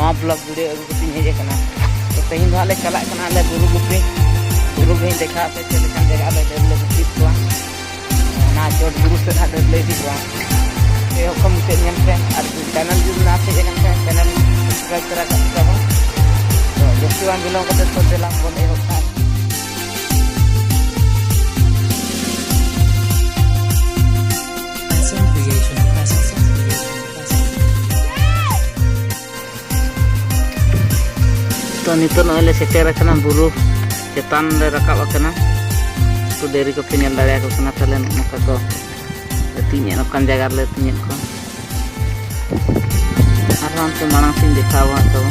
नवा blog video अगू कती hedge कना तो तेहिं दो आले चला कना आले बुरु गुपी देखा पे चले कन जगह ले ले गुपी को ना चोट बुरु से ना ले दी को ए हुकम से नियम पे और चैनल जो ना पे जगन पे चैनल सब्सक्राइब करा का तो जैसे वन बिलोंग करते तो देला बोले होता है तो नितो नले सेटेर कना बुरु चेतान ले रकाब कना तो देरी को फिनल दाड़े को कना तले नका को तीन नकान जगह ले तीन को आराम से मांग सिंह दिखावा तो